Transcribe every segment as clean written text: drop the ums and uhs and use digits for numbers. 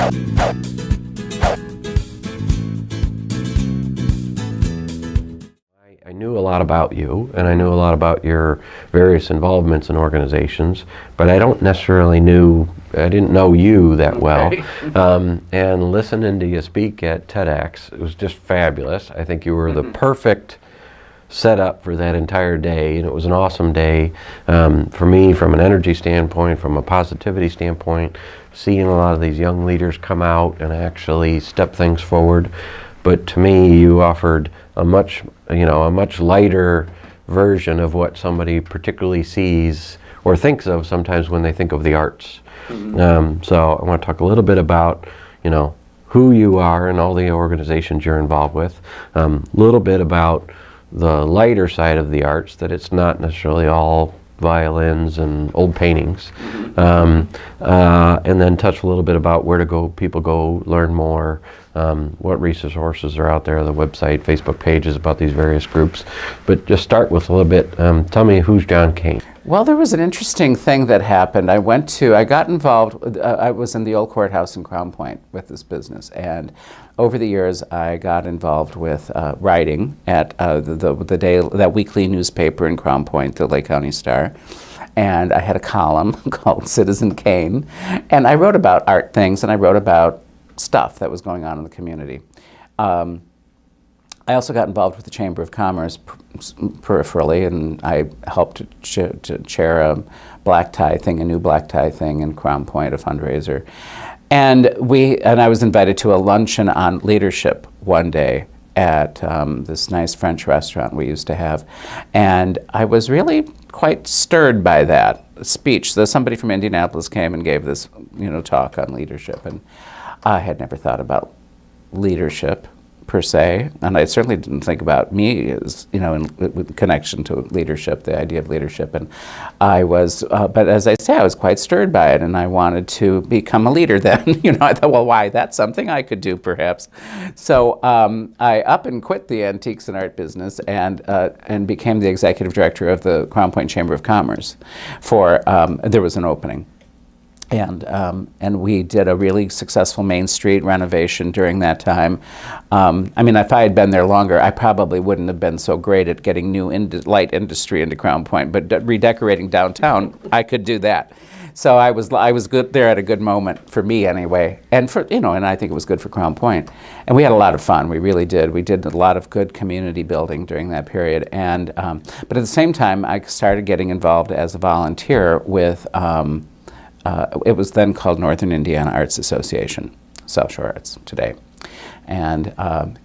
I knew a lot about you, and I knew a lot about your various involvements in organizations, but I don't necessarily I didn't know you that well. And listening to you speak at TEDx, it was just fabulous. I think you were the perfect setup for that entire day, and it was an awesome day for me from an energy standpoint, from a positivity standpoint, seeing a lot of these young leaders come out and actually step things forward. But to me, you offered a much lighter version of what somebody particularly sees or thinks of sometimes when they think of the arts. So I want to talk a little bit about, who you are and all the organizations you're involved with. A little bit about the lighter side of the arts, that it's not necessarily all violins and old paintings. And then touch a little bit about where to people go learn more, what resources are out there, the website, Facebook pages about these various groups. But just start with a little bit, tell me, who's John Cain? Well, there was an interesting thing that happened. I got involved, I was in the old courthouse in Crown Point with this business, and over the years I got involved with writing at that weekly newspaper in Crown Point, the Lake County Star. And I had a column called Citizen Cain, and I wrote about art things, and I wrote about stuff that was going on in the community. I also got involved with the Chamber of Commerce peripherally, and I helped to chair a new black tie thing in Crown Point, a fundraiser. And I was invited to a luncheon on leadership one day at this nice French restaurant we used to have. And I was really quite stirred by that speech. So somebody from Indianapolis came and gave this talk on leadership. And I had never thought about leadership per se, and I certainly didn't think about me as, with connection to leadership, the idea of leadership. And I was, but as I say, I was quite stirred by it, and I wanted to become a leader then. I thought, well, why? That's something I could do, perhaps. So I up and quit the antiques and art business and became the executive director of the Crown Point Chamber of Commerce. There was an opening. And we did a really successful Main Street renovation during that time. If I had been there longer, I probably wouldn't have been so great at getting new light industry into Crown Point, but redecorating downtown, I could do that. So I was good there at a good moment for me anyway, and and I think it was good for Crown Point. And we had a lot of fun. We really did. We did a lot of good community building during that period. And but at the same time, I started getting involved as a volunteer with. It was then called Northern Indiana Arts Association, South Shore Arts today. And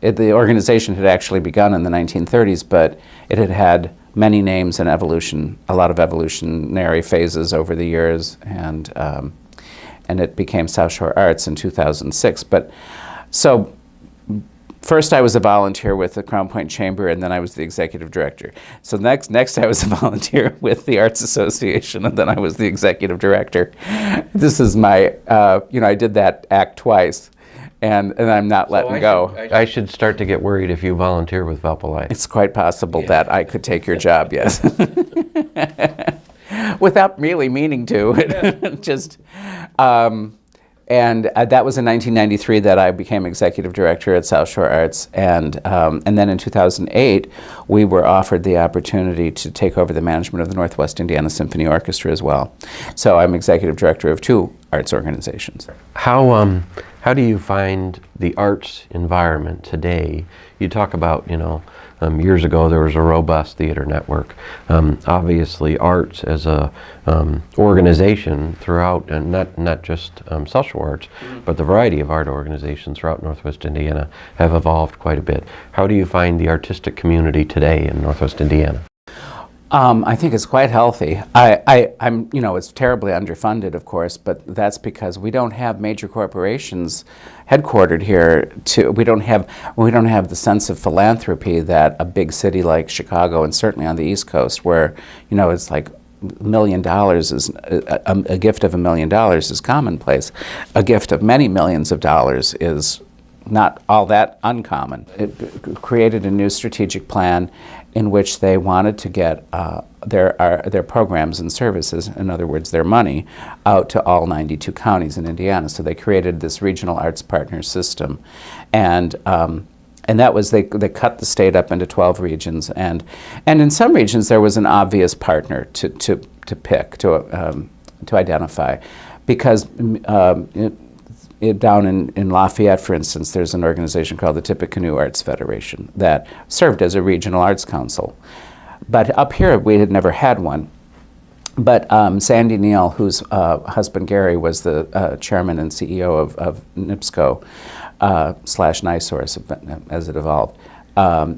the organization had actually begun in the 1930s, but it had had many names and a lot of evolutionary phases over the years, and it became South Shore Arts in 2006. So first I was a volunteer with the Crown Point Chamber, and then I was the executive director. So next I was a volunteer with the Arts Association, and then I was the executive director. This is my, I did that act twice, and I'm not letting go. I should start to get worried if you volunteer with Valpo. It's quite possible that I could take your job, yes. Without really meaning to, just. And that was in 1993 that I became executive director at South Shore Arts, and then in 2008 we were offered the opportunity to take over the management of the Northwest Indiana Symphony Orchestra as well. So I'm executive director of 2 arts organizations. How do you find the arts environment today? You talk about, years ago there was a robust theater network. Obviously arts as a organization throughout, and not just South Shore Arts, but the variety of art organizations throughout Northwest Indiana have evolved quite a bit. How do you find the artistic community today in Northwest Indiana? I think it's quite healthy. It's terribly underfunded, of course, but that's because we don't have major corporations headquartered here. We don't have the sense of philanthropy that a big city like Chicago, and certainly on the East Coast, where it's like $1 million is a gift of $1 million is commonplace. A gift of many millions of dollars is not all that uncommon. It created a new strategic plan in which they wanted to get their programs and services, in other words, their money, out to all 92 counties in Indiana. So they created this regional arts partner system, and that was they cut the state up into 12 regions, and in some regions there was an obvious partner to pick to identify, because down in Lafayette, for instance, there's an organization called the Tippecanoe Arts Federation that served as a regional arts council. But up here, we had never had one. But Sandy Neal, whose husband Gary was the chairman and CEO of NIPSCO / NISORS, as it evolved,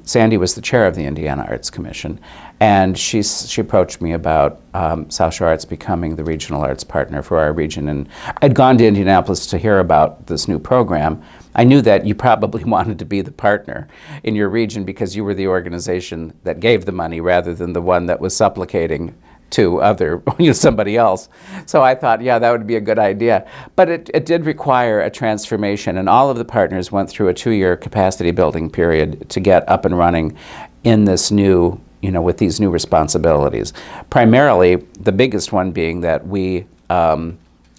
Sandy was the chair of the Indiana Arts Commission, and she approached me about South Shore Arts becoming the regional arts partner for our region. And I'd gone to Indianapolis to hear about this new program. I knew that you probably wanted to be the partner in your region because you were the organization that gave the money rather than the one that was supplicating to somebody else. So I thought, yeah, that would be a good idea. But it did require a transformation, and all of the partners went through a 2-year capacity building period to get up and running in this new, with these new responsibilities. Primarily, the biggest one being that we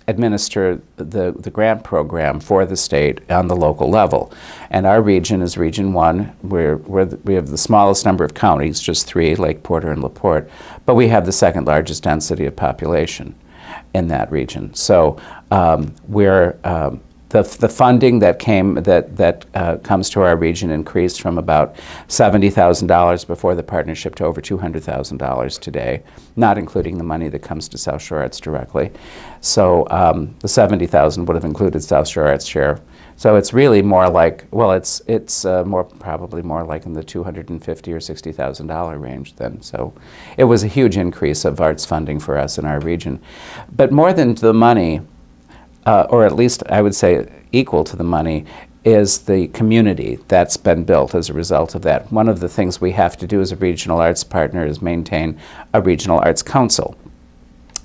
administer the grant program for the state on the local level. And our region is Region 1, where we have the smallest number of counties, just 3, Lake Porter and LaPorte, but we have the second largest density of population in that region. So the funding that comes to our region increased from about $70,000 before the partnership to over $200,000 today, not including the money that comes to South Shore Arts directly. So the $70,000 would have included South Shore Arts' share. So it's really more like, well, it's probably more like in the $250,000 or $60,000 range then. So it was a huge increase of arts funding for us in our region. But more than the money, or at least I would say equal to the money, is the community that's been built as a result of that. One of the things we have to do as a regional arts partner is maintain a regional arts council.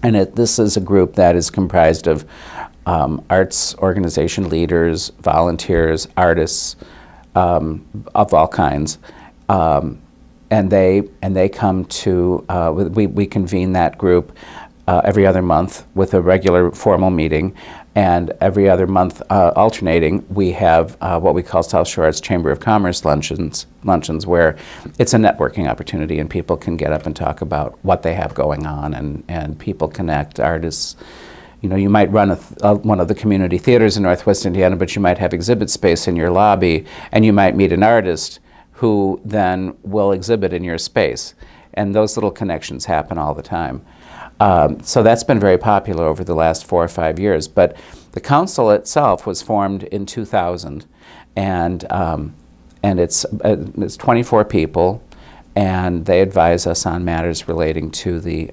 And this is a group that is comprised of arts organization leaders, volunteers, artists of all kinds. And they come to, we convene that group every other month with a regular formal meeting, and every other month alternating, we have what we call South Shore Arts Chamber of Commerce luncheons, where it's a networking opportunity and people can get up and talk about what they have going on, and people connect, artists. You might run one of the community theaters in Northwest Indiana, but you might have exhibit space in your lobby, and you might meet an artist who then will exhibit in your space. And those little connections happen all the time. So that's been very popular over the last 4 or 5 years. But the council itself was formed in 2000, and it's 24 people, and they advise us on matters relating to the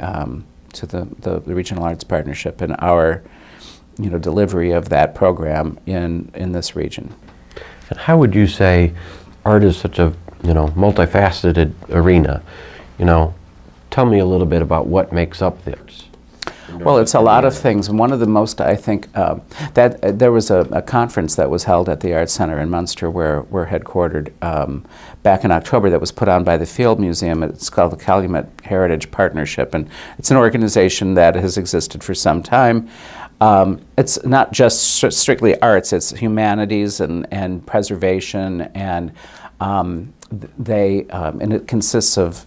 Regional Arts Partnership and our delivery of that program in this region. And how would you say art is such a multifaceted arena? Tell me a little bit about what makes up this. Well, it's a lot of things, and one of the most, I think, that there was a conference that was held at the Arts Center in Munster, where we're headquartered, back in October, that was put on by the Field Museum. It's called the Calumet Heritage Partnership, and it's an organization that has existed for some time. It's not just strictly arts, it's humanities and preservation, and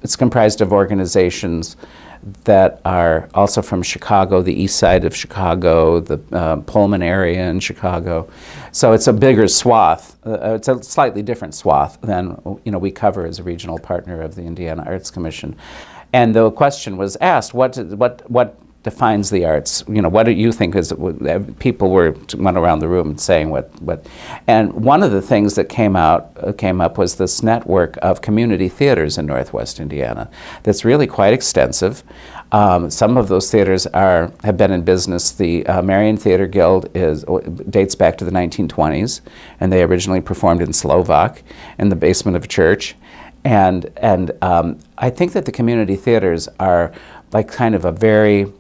it's comprised of organizations that are also from Chicago, the east side of Chicago, the Pullman area in Chicago. So it's a bigger swath. It's a slightly different swath than we cover as a regional partner of the Indiana Arts Commission. And the question was asked, what defines the arts? What do you think is? People went around the room saying what. And one of the things that came up was this network of community theaters in Northwest Indiana that's really quite extensive. Some of those theaters have been in business. The Marion Theater Guild dates back to the 1920s, and they originally performed in Slovak in the basement of a church. And I think that the community theaters are like kind of a very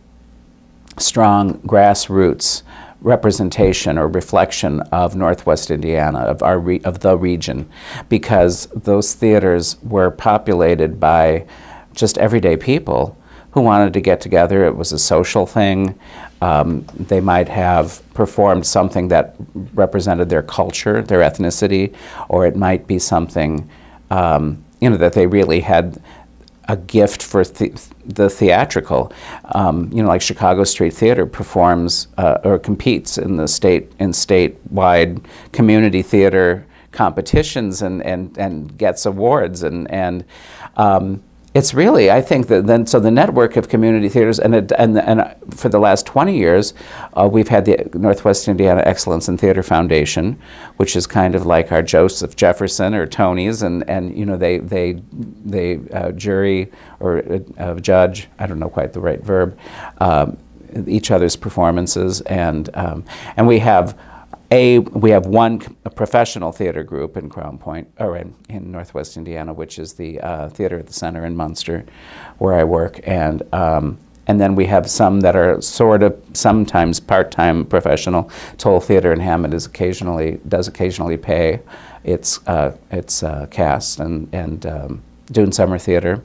strong grassroots representation or reflection of Northwest Indiana, of the region, because those theaters were populated by just everyday people who wanted to get together. It was a social thing. They might have performed something that represented their culture, their ethnicity, or it might be something that they really had a gift for the theatrical. Like Chicago Street Theater performs or competes in the statewide community theater competitions and gets awards and it's really, I think that so the network of community theaters and for the last 20 years, we've had the Northwest Indiana Excellence in Theater Foundation, which is kind of like our Joseph Jefferson or Tony's, and they jury or judge, I don't know quite the right verb, each other's performances, and we have one professional theater group in Crown Point, or in Northwest Indiana, which is the Theater at the Center in Munster, where I work, and then we have some that are sort of sometimes part-time professional. Toll Theater in Hammond does occasionally pay its cast, and Dune Summer Theater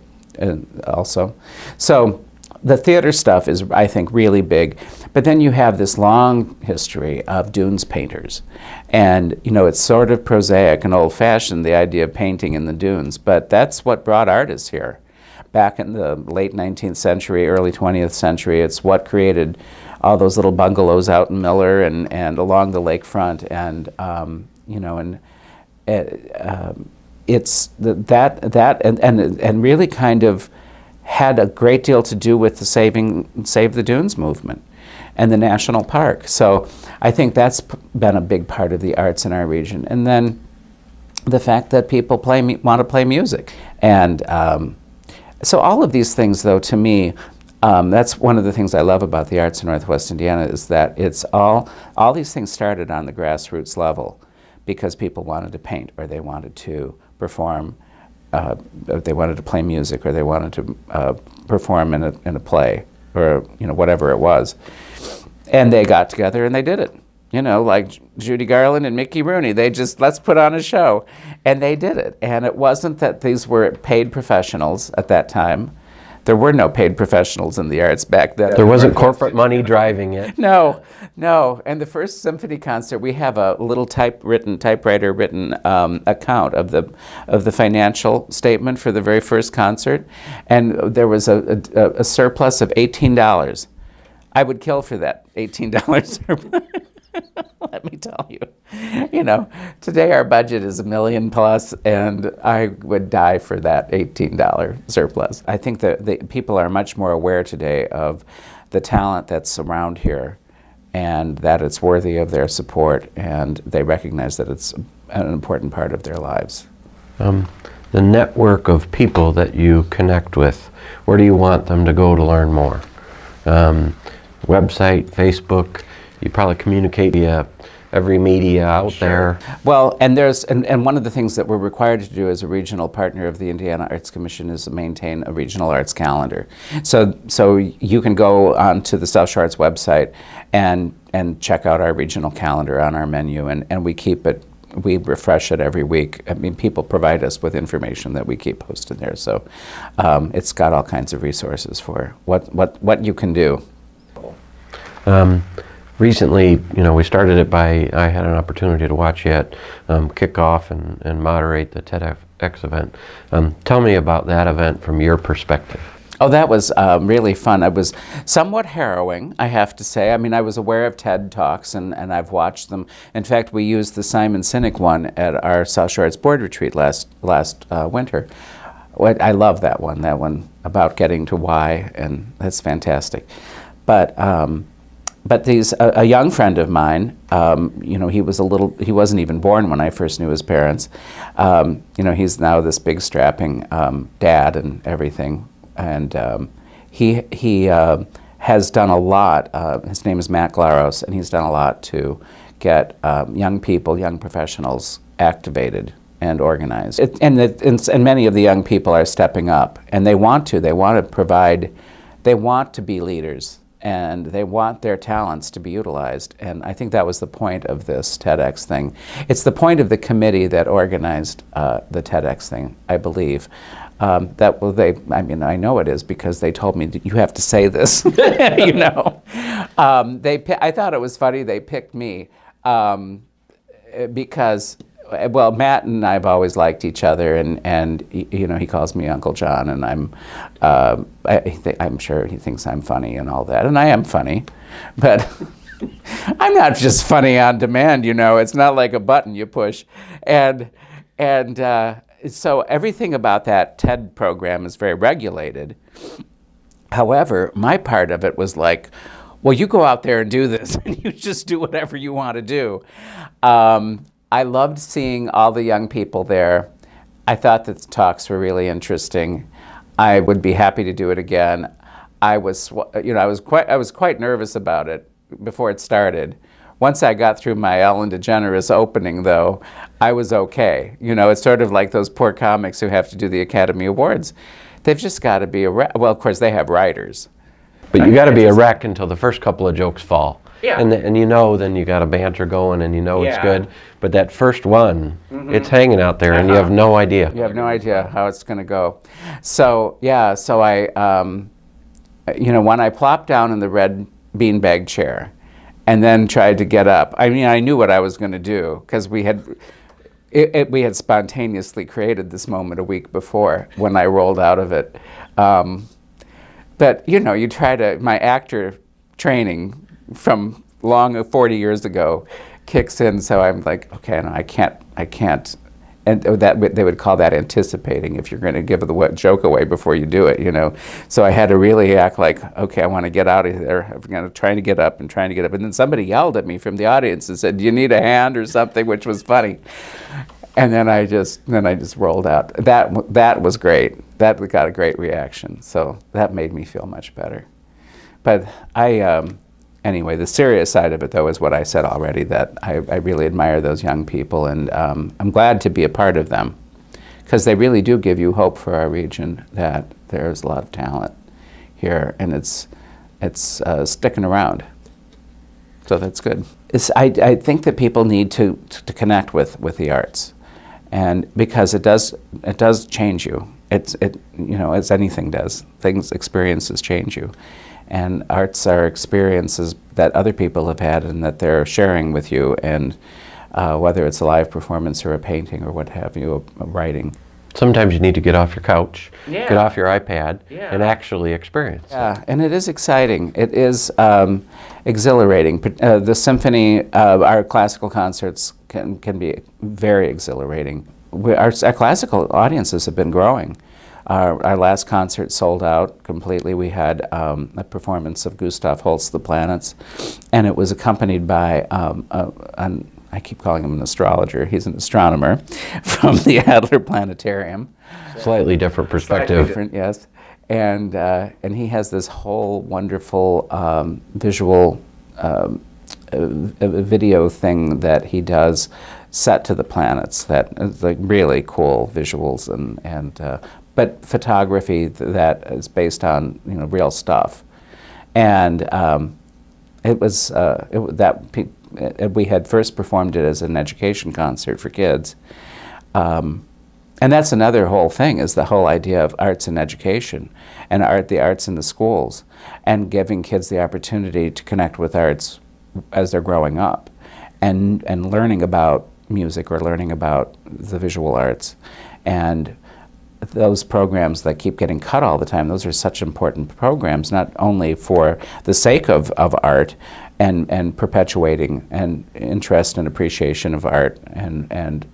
also. So the theater stuff is, I think, really big. But then you have this long history of dunes painters. And, it's sort of prosaic and old-fashioned, the idea of painting in the dunes. But that's what brought artists here. Back in the late 19th century, early 20th century, it's what created all those little bungalows out in Miller and along the lakefront. And, it's that really kind of had a great deal to do with the Save the Dunes movement and the national park. So I think that's been a big part of the arts in our region. And then the fact that people want to play music. And so all of these things, though, to me, that's one of the things I love about the arts in Northwest Indiana, is that it's all these things started on the grassroots level because people wanted to paint, or they wanted to perform, they wanted to play music, or they wanted to perform in a play, or whatever it was, and they got together and they did it. Like Judy Garland and Mickey Rooney, let's put on a show, and they did it. And it wasn't that these were paid professionals at that time. There were no paid professionals in the arts back then. There wasn't corporate money driving it. No. And the first symphony concert, we have a little typewriter-written account of the financial statement for the very first concert, and there was a surplus of $18. I would kill for that $18 surplus. Let me tell you. Today our budget is $1 million plus, and I would die for that $18 surplus. I think that the people are much more aware today of the talent that's around here, and that it's worthy of their support, and they recognize that it's an important part of their lives. The network of people that you connect with, where do you want them to go to learn more? Website, Facebook, you probably communicate via every media out there. Well, and one of the things that we're required to do as a regional partner of the Indiana Arts Commission is to maintain a regional arts calendar. So you can go onto the South Shore Arts website and check out our regional calendar on our menu, and we keep it. We refresh it every week. I mean, people provide us with information that we keep posted there. So it's got all kinds of resources for what you can do. Recently, we started it I had an opportunity to watch you at kick off and moderate the TEDx event. Tell me about that event from your perspective. Oh, that was really fun. It was somewhat harrowing, I have to say. I mean, I was aware of TED Talks, and I've watched them. In fact, we used the Simon Sinek one at our South Shore Arts Board retreat last winter. I love that one about getting to why, and that's fantastic. But a young friend of mine, he wasn't even born when I first knew his parents. He's now this big strapping dad and everything. And he has done a lot. His name is Matt Glaros, and he's done a lot to get young people, young professionals activated and organized. And many of the young people are stepping up, and they want to. They want to provide. They want to be leaders. and they want their talents to be utilized. And I think that was the point of this TEDx thing. It's the point of the committee that organized the TEDx thing, I believe. I know it is because they told me you have to say this. You know, I thought it was funny they picked me because, well, Matt and I've always liked each other, and you know, he calls me Uncle John, and I'm sure he thinks I'm funny and all that, and I am funny, but I'm not just funny on demand. You know, it's not like a button you push, and so everything about that TED program is very regulated. However, my part of it was like, well, you go out there and do this, and you just do whatever you want to do. I loved seeing all the young people there. I thought that the talks were really interesting. I would be happy to do it again. I was quite nervous about it before it started. Once I got through my Ellen DeGeneres opening, though, I was okay. You know, it's sort of like those poor comics who have to do the Academy Awards. They've just got to be well, of course, they have writers. But you got to be a wreck until the first couple of jokes fall. Yeah. And you know, then you got a banter going, and you know it's Yeah. good. But that first one, it's hanging out there, and you have no idea. You have no idea how it's going to go. So, yeah, so I, you know, when I plopped down in the red beanbag chair and then tried to get up, I mean, I knew what I was going to do because we had spontaneously created this moment a week before when I rolled out of it. But, you know, you try to, my actor training from 40 years ago kicks in, so I'm like, okay, no, I can't. And that they would call that anticipating if you're going to give the joke away before you do it, you know. So I had to really act like, okay, I want to get out of there. I'm going to try to get up. And then somebody yelled at me from the audience and said, "Do you need a hand or something?" Which was funny. And then I just rolled out. That was great. That got a great reaction. So that made me feel much better. But anyway, the serious side of it, though, is what I said already, that I really admire those young people, and I'm glad to be a part of them, because they really do give you hope for our region, that there's a lot of talent here, and it's sticking around. So that's good. I think that people need to connect with the arts, and because it does change you. You know, as anything does, experiences change you. And arts are experiences that other people have had and that they're sharing with you, and whether it's a live performance or a painting or what have you, a writing. Sometimes you need to get off your couch, Yeah. get off your iPad, Yeah. and actually experience it. Yeah, and it is exciting. It is exhilarating. The symphony, our classical concerts can be very exhilarating. Our classical audiences have been growing. Our last concert sold out completely. We had a performance of Gustav Holst's The Planets, and it was accompanied by, I keep calling him an astrologer, he's an astronomer from the Adler Planetarium. Slightly different perspective. Different, yes. And he has this whole wonderful visual video thing that he does set to the planets that is like really cool visuals but photography that is based on, you know, real stuff, and we had first performed it as an education concert for kids, and that's another whole thing, is the whole idea of arts and education, and the arts in the schools, and giving kids the opportunity to connect with arts as they're growing up, and learning about music or learning about the visual arts, and those programs that keep getting cut all the time, those are such important programs, not only for the sake of art and perpetuating an interest and appreciation of art and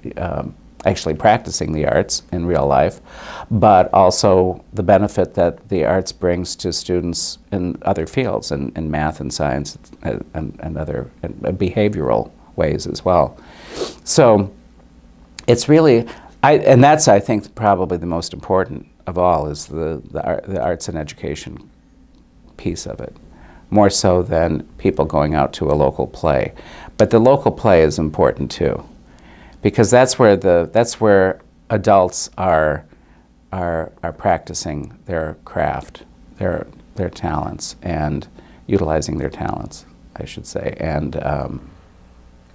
actually practicing the arts in real life, but also the benefit that the arts brings to students in other fields, in math and science and other behavioral ways as well. So it's really, and that's, I think, probably the most important of all, is the arts and education piece of it, more so than people going out to a local play. But the local play is important too, because that's where adults are practicing their craft, their talents, and utilizing their talents, I should say. And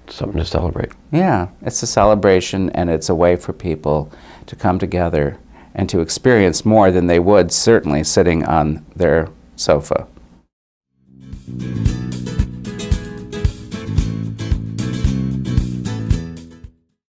Something to celebrate. yeah, it's a celebration, and it's a way for people to come together and to experience more than they would certainly sitting on their sofa.